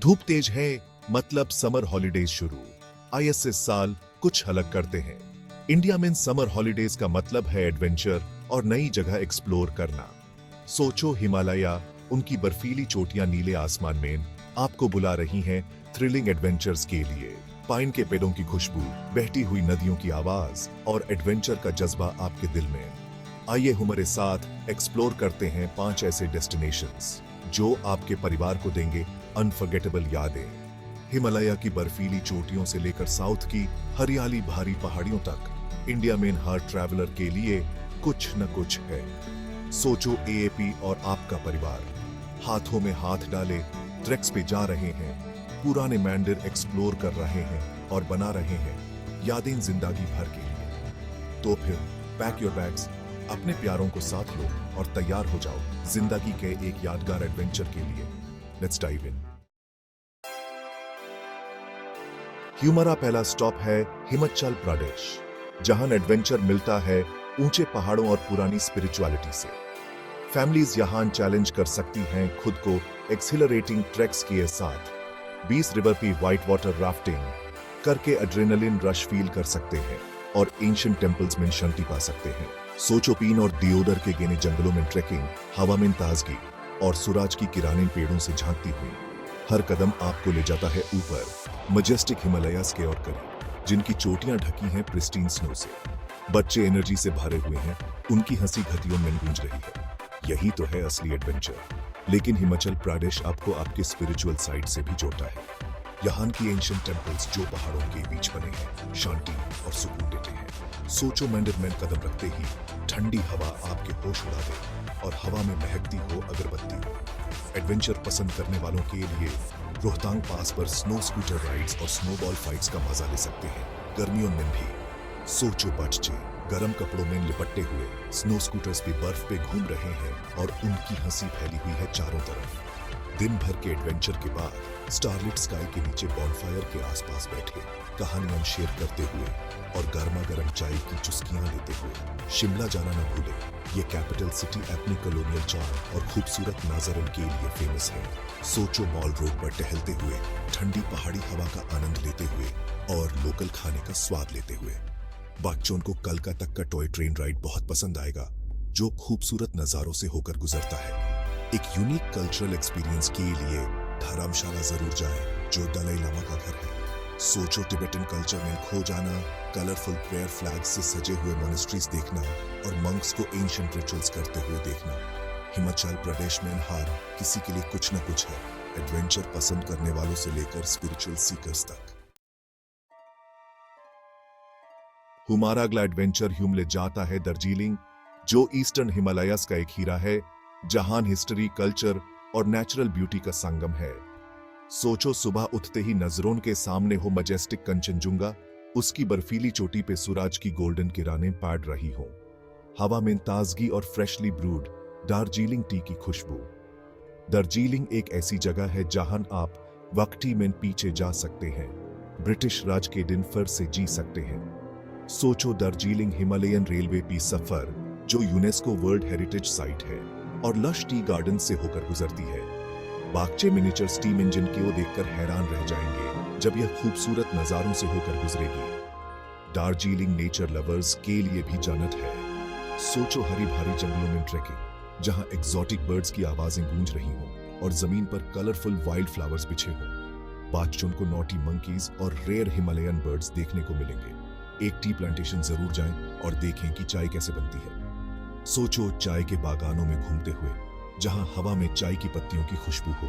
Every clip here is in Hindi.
धूप तेज है, मतलब समर हॉलिडेज शुरू। आईएस इस साल कुछ अलग करते हैं। इंडिया में समर हॉलिडेज का मतलब है एडवेंचर और नई जगह एक्सप्लोर करना। सोचो हिमालय, उनकी बर्फीली चोटियां नीले आसमान में आपको बुला रही हैं थ्रिलिंग एडवेंचर्स के लिए। पाइन के पेड़ों की खुशबू, बहती हुई नदियों की आवाज और एडवेंचर का जज्बा आपके दिल में। आइए हमारे साथ एक्सप्लोर करते हैं 5 ऐसे डेस्टिनेशंस जो आपके परिवार को देंगे अनफॉरगेटेबल यादें। हिमालय की बर्फीली चोटियों से लेकर साउथ की हरियाली भारी पहाड़ियों तक, इंडिया में हर ट्रैवलर के लिए कुछ न कुछ है। सोचो एएपी और आपका परिवार हाथों में हाथ डाले ट्रैक्स पे जा रहे हैं, पुराने मंदिर एक्सप्लोर कर रहे हैं और बना रहे हैं यादें जिंदगी भर के लिए। तो फिर पैक योर बैग्स, अपने प्यारों को साथ लो और तैयार हो जाओ जिंदगी के एक यादगार एडवेंचर के लिए। Let's dive in. हमारा पहला स्टॉप है हिमाचल प्रदेश, जहां एडवेंचर मिलता है ऊंचे पहाड़ों और पुरानी स्पिरिचुअलिटी से। फैमिलीज यहां चैलेंज कर सकती हैं खुद को एक्सिलरेटिंग ट्रैक्स के साथ। 20 रिवर की व्हाइट वाटर राफ्टिंग करके एड्रेनलिन रश फील कर सकते हैं और एंशिएंट टेंपल्स में शांति पा सकते हैं। सोचो पीन और दियोदर के घने जंगलों में ट्रैकिंग, हवा में ताजगी और सूरज की किरणें पेड़ों से झांकती हुई। हर कदम आपको ले जाता है ऊपर मजेस्टिक हिमालयास के और करीब, जिनकी चोटियां ढकी हैं प्रिस्टीन स्नो से। बच्चे एनर्जी से भरे हुए हैं, उनकी हंसी घतियों में गूंज रही है। यही तो है असली एडवेंचर। लेकिन हिमाचल प्रदेश आपको आपके स्पिरिचुअल साइड से भी जोड़ता है। यहाँ की एंशिएंट टेंपल्स जो पहाड़ों के बीच बने हैं, शांति और सुकून देते हैं। सोचो मंदिर में कदम रखते ही ठंडी हवा आपके होश उड़ा दे और हवा में महकती हो अगरबत्ती। एडवेंचर पसंद करने वालों के लिए रोहतांग पास पर स्नो स्कूटर राइड्स और स्नोबॉल फाइट्स का मजा ले सकते हैं। गर्मियों में भी सोचो बच्चे गर्म कपड़ों में लिपटे हुए स्नो स्कूटर्स पे बर्फ पे घूम रहे हैं और उनकी हंसी फैली हुई है चारों तरफ। दिन भर के एडवेंचर के बाद स्टारलिट स्काई के नीचे बॉनफायर के आसपास बैठे कहानियां शेयर करते हुए और गर्मा गर्म चाय की चुस्कियां लेते हुए शिमला जाना न भूले। ये कैपिटल सिटी अपने कॉलोनियल चार्म और खूबसूरत नजारों के लिए फेमस है। सोचो मॉल रोड पर टहलते हुए ठंडी पहाड़ी हवा का आनंद लेते हुए और लोकल खाने का स्वाद लेते हुए। बच्चों को कलकत्ता तक का टॉय ट्रेन राइड बहुत पसंद आएगा, जो खूबसूरत नजारों से होकर गुजरता है। एक यूनिक कल्चरल एक्सपीरियंस के लिए धर्मशाला जरूर जाएं, जो दलाई लामा का घर है। सोचो टिबेटन कल्चर में खो जाना, कलरफुल प्रेयर फ्लैग्स से सजे हुए मॉनेस्ट्रीज देखना और मंक्स को एंशिएंट रिचुअल्स करते हुए देखना। हिमाचल प्रदेश में हर किसी के लिए कुछ न कुछ है, एडवेंचर पसंद करने वालों से लेकर स्पिरिचुअल सीकर्स तक। हमारा अगला एडवेंचर ले जाता है दार्जिलिंग, जो ईस्टर्न हिमालयास का एक हीरा है, जहां हिस्ट्री, कल्चर और नेचुरल ब्यूटी का संगम है। सोचो सुबह उठते ही नजरों के सामने हो मजेस्टिक कंचनजुंगा, उसकी बर्फीली चोटी पे सूरज की गोल्डन किरणें पड़ रही हो। हवा में ताजगी और फ्रेशली ब्रूड दार्जिलिंग टी की खुशबू। दार्जिलिंग एक ऐसी जगह है जहां आप वक्ती में पीछे जा सकते हैं, ब्रिटिश राज के दिन फिर से जी सकते हैं। सोचो दार्जिलिंग हिमालयन रेलवे की सफर, जो यूनेस्को वर्ल्ड हेरिटेज साइट है और लश टी गार्डन से होकर गुजरती है। बागचे मिनिएचर स्टीम इंजन को देखकर हैरान रह जाएंगे जब यह खूबसूरत नजारों से होकर गुजरेगी। दार्जिलिंग नेचर लवर्स के लिए भी जन्नत है। सोचो हरी भरी जंगलों में ट्रैकिंग, जहां एक्सोटिक बर्ड्स की आवाजें गूंज रही हों और जमीन पर कलरफुल वाइल्ड फ्लावर्स बिछे हों। बच्चों को नॉटी मंकीज और रेयर हिमालयन बर्ड्स देखने को मिलेंगे। एक टी प्लांटेशन जरूर जाएं और देखें कि चाय कैसे बनती है। सोचो चाय के बागानों में घूमते हुए, जहां हवा में चाय की पत्तियों की खुशबू हो।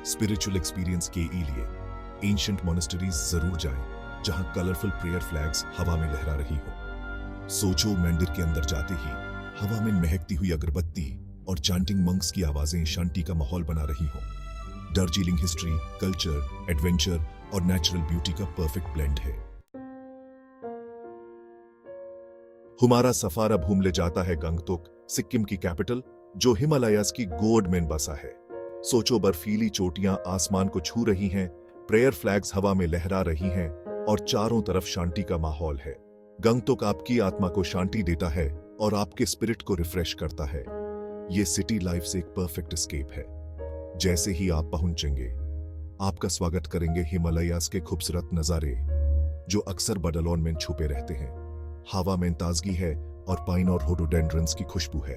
स्पिरिचुअल एक्सपीरियंस के लिए एंशिएंट मॉनेस्टरीज जरूर जाएं, जहां कलरफुल प्रेयर फ्लैग्स हवा में लहरा रही हो। सोचो मंदिर के अंदर जाते ही हवा में महकती हुई अगरबत्ती और चैंटिंग मंक्स की आवाजें शांति का माहौल बना रही हो। दार्जिलिंग हिस्ट्री, कल्चर, एडवेंचर और नेचुरल ब्यूटी का परफेक्ट ब्लेंड है। हमारा सफर अब ले जाता है गंगटोक, सिक्किम की कैपिटल, जो हिमालयास की गोद में बसा है। सोचो बर्फीली चोटियां आसमान को छू रही हैं, प्रेयर फ्लैग्स हवा में लहरा रही हैं और चारों तरफ शांति का माहौल है। गंगटोक आपकी आत्मा को शांति देता है और आपके स्पिरिट को रिफ्रेश करता है। ये सिटी लाइफ से एक परफेक्ट एस्केप है। जैसे ही आप पहुंचेंगे, आपका स्वागत करेंगे हिमालयास के खूबसूरत नजारे जो अक्सर बडलोन में छुपे रहते हैं। हवा में ताजगी है और पाइन और रोडोडेंड्रंस की खुशबू है।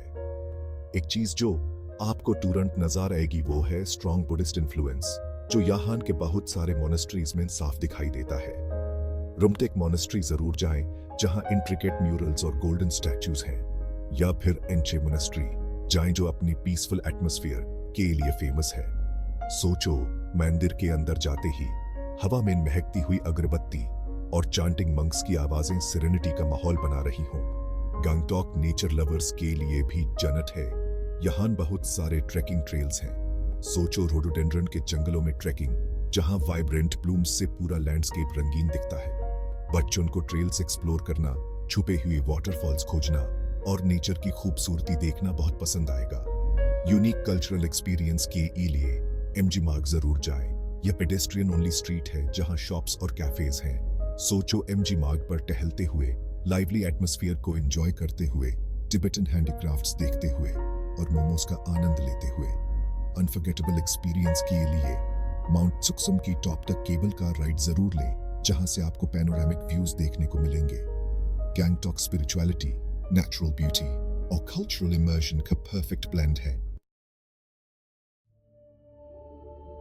एक चीज जो आपको तुरंत नजर आएगी वो है स्ट्रॉन्ग बुद्धिस्ट इन्फ्लुएंस जो यहाँ के बहुत सारे मोनेस्ट्रीज में साफ दिखाई देता है। रुमटेक मोनेस्ट्री जरूर जाएं जहां इंट्रिकेट म्यूरल्स और गोल्डन स्टैच्यूज हैं, या फिर एंचे मोनेस्ट्री जाएं जो अपनी पीसफुल एटमॉस्फेयर के लिए फेमस है। सोचो, मंदिर के अंदर जाते ही हवा में महकती हुई अगरबत्ती और चांटिंग मंक्स की आवाजें सेरेनिटी का माहौल बना रही हों। गंगटोक नेचर लवर्स के लिए भी जन्नत है। यहाँ बहुत सारे ट्रैकिंग ट्रेल्स हैं। सोचो रोडोडेंड्रन के जंगलों में ट्रैकिंग जहां वाइब्रेंट ब्लूम्स से पूरा लैंडस्केप रंगीन दिखता है। बच्चों को ट्रेल्स एक्सप्लोर करना, छुपे हुए वाटरफॉल्स खोजना और नेचर की खूबसूरती देखना बहुत पसंद आएगा। यूनिक कल्चरल एक्सपीरियंस के लिए एमजी मार्ग जरूर जाएं। यह पेडेस्ट्रियन ओनली स्ट्रीट है जहां शॉप्स और कैफेज हैं। सोचो, एमजी मार्ग पर टहलते हुए, लाइवली एटमॉस्फेयर को एंजॉय करते हुए, टिबेटन हैंडीक्राफ्ट्स देखते हुए और मोमोज का आनंद लेते हुए। अनफॉरगेटेबल एक्सपीरियंस के लिए माउंट सुक्सम की टॉप तक केबल कार राइड जरूर लें जहां से आपको पैनोरामिक व्यूज देखने को मिलेंगे। गैंगटॉक स्पिरिचुअलिटी, नेचुरल ब्यूटी और कल्चरल इमर्शन का परफेक्ट ब्लेंड है।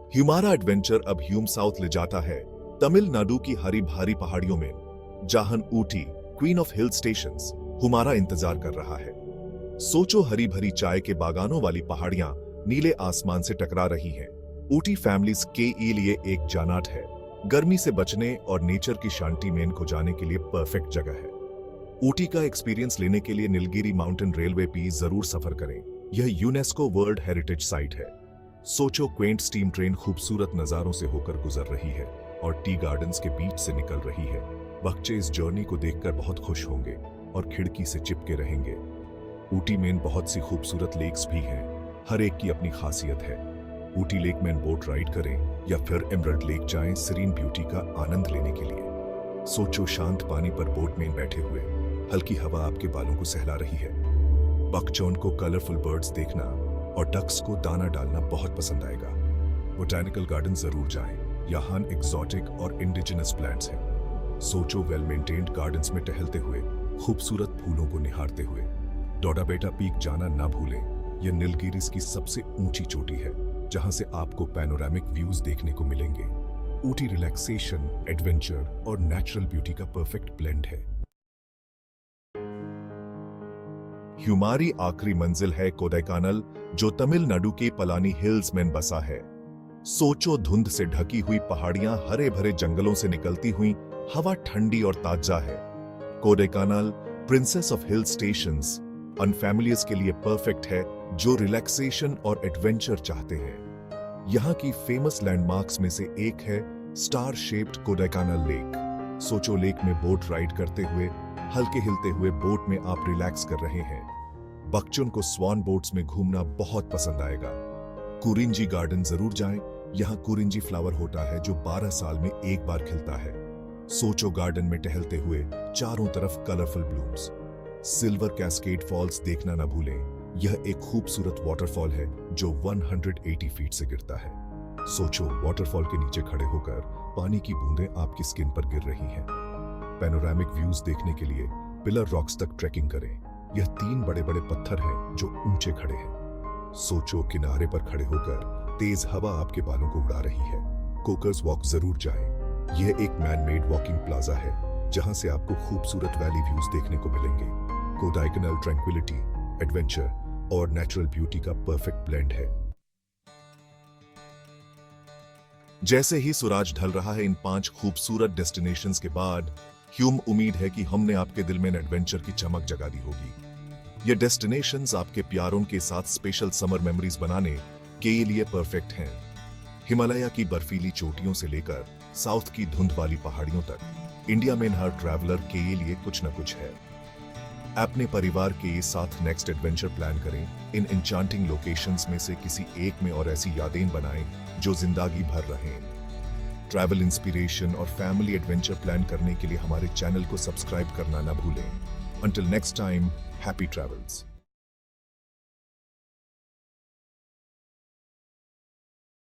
ह्यूमारा एडवेंचर अब ह्यूम साउथ ले जाता है, तमिलनाडु की हरी भारी पहाड़ियों में, जहां Ooty queen of hill stations हुमारा इंतजार कर रहा है। सोचो, हरी भरी चाय के बागानों वाली पहाड़ियां नीले आसमान से टकरा रही हैं। ऊटी फैमिलीज के लिए एक जन्नत है। गर्मी से बचने और नेचर की शांति में इनको जाने के लिए परफेक्ट जगह है। ऊटी का एक्सपीरियंस लेने के लिए नीलगिरी माउंटेन रेलवे पे जरूर सफर करें। यह यूनेस्को वर्ल्ड हेरिटेज साइट है। सोचो, क्वेंट स्टीम ट्रेन खूबसूरत नजारों से होकर गुजर रही है और टी गार्डन्स के बीच से निकल रही है। बच्चे इस जर्नी को देखकर बहुत खुश होंगे और खिड़की से चिपके रहेंगे। ऊटी में बहुत सी खूबसूरत लेक्स भी हैं, हर एक की अपनी खासियत है। ऊटी लेक में बोट राइड करें या फिर एमरल्ड लेक जाएं सीरीन ब्यूटी का आनंद लेने के लिए। सोचो, शांत पानी पर बोट में बैठे हुए, हल्की हवा आपके बालों को सहला रही है। बच्चों को कलरफुल बर्ड्स देखना और डक्स को दाना डालना बहुत पसंद आएगा। बोटैनिकल गार्डन जरूर जाएं, यहाँ एक्सोटिक और इंडिजिनस प्लांट्स हैं। सोचो, वेल मेंटेन्ड गार्डन्स में टहलते हुए, खूबसूरत फूलों को निहारते हुए। डोडाबेटा पीक जाना ना भूलें। यह नीलगिरीज की सबसे ऊंची चोटी है जहां से आपको पैनोरामिक व्यूज देखने को मिलेंगे। ऊटी रिलैक्सेशन, एडवेंचर और नेचुरल ब्यूटी का परफेक्ट ब्लेंड है। हमारी आखिरी मंजिल है कोडाईकनाल, जो तमिलनाडु के पलानी हिल्स में बसा है। सोचो, धुंध से ढकी हुई पहाड़ियां हरे भरे जंगलों से निकलती हुई, हवा ठंडी और ताजा है। Kodaikanal princess of hill stations उन फैमिलीज के लिए परफेक्ट है जो रिलैक्सेशन और एडवेंचर चाहते हैं। यहाँ की फेमस लैंडमार्क्स में से एक है स्टार शेप्ड कोडाईकनाल लेक। सोचो, लेक में बोट राइड करते हुए, हल्के हिलते हुए बोट में आप रिलैक्स कर रहे हैं। बच्चों को स्वान बोट्स में घूमना बहुत पसंद आएगा। कुरिंजी गार्डन जरूर जाएं। यहाँ कुरिंजी फ्लावर होता है जो 12 साल में एक बार खिलता है। सोचो, गार्डन में टहलते हुए चारों तरफ colourful blooms. Silver cascade falls देखना ना भूलें। यह एक खूबसूरत वाटरफॉल है जो 180 फीट से गिरता है। सोचो, वाटरफॉल के नीचे खड़े होकर पानी की बूंदें आपकी स्किन पर गिर रही हैं। पैनोरामिक व्यूज देखने के लिए पिलर रॉक्स तक ट्रैकिंग करें। यह 3 बड़े बड़े पत्थर हैं जो ऊंचे खड़े हैं। सोचो, किनारे पर खड़े होकर तेज हवा आपके बालों को उड़ा रही है। कोकर्स वॉक जरूर जाएं। यह एक मैन मेड वॉकिंग प्लाजा है जहां से आपको खूबसूरत वैली व्यूज देखने को मिलेंगे। कोडाईकनाल ट्रैंक्विलिटी, एडवेंचर और नेचुरल ब्यूटी का परफेक्ट ब्लेंड है। जैसे ही सूरज ढल रहा है इन 5 खूबसूरत डेस्टिनेशंस के बाद, ह्यूम उम्मीद है कि हमने आपके दिल में एडवेंचर की चमक जगा दी होगी। ये डेस्टिनेशंस आपके प्यारों के साथ स्पेशल समर मेमोरीज बनाने के लिए परफेक्ट हैं। हिमालय की बर्फीली चोटियों से लेकर साउथ की धुंध वाली पहाड़ियों तक, इंडिया में हर ट्रैवलर के लिए कुछ न कुछ है। अपने परिवार के साथ नेक्स्ट एडवेंचर प्लान करें। इन एन्चांटिंग लोकेशंस में से किसी एक में और ऐसी यादें बनाएं जो जिंदगी भर रहें। ट्रैवल इंस्पिरेशन और फैमिली एडवेंचर प्लान करने के लिए हमारे चैनल को सब्सक्राइब करना ना भूलें। Until next time, happy travels.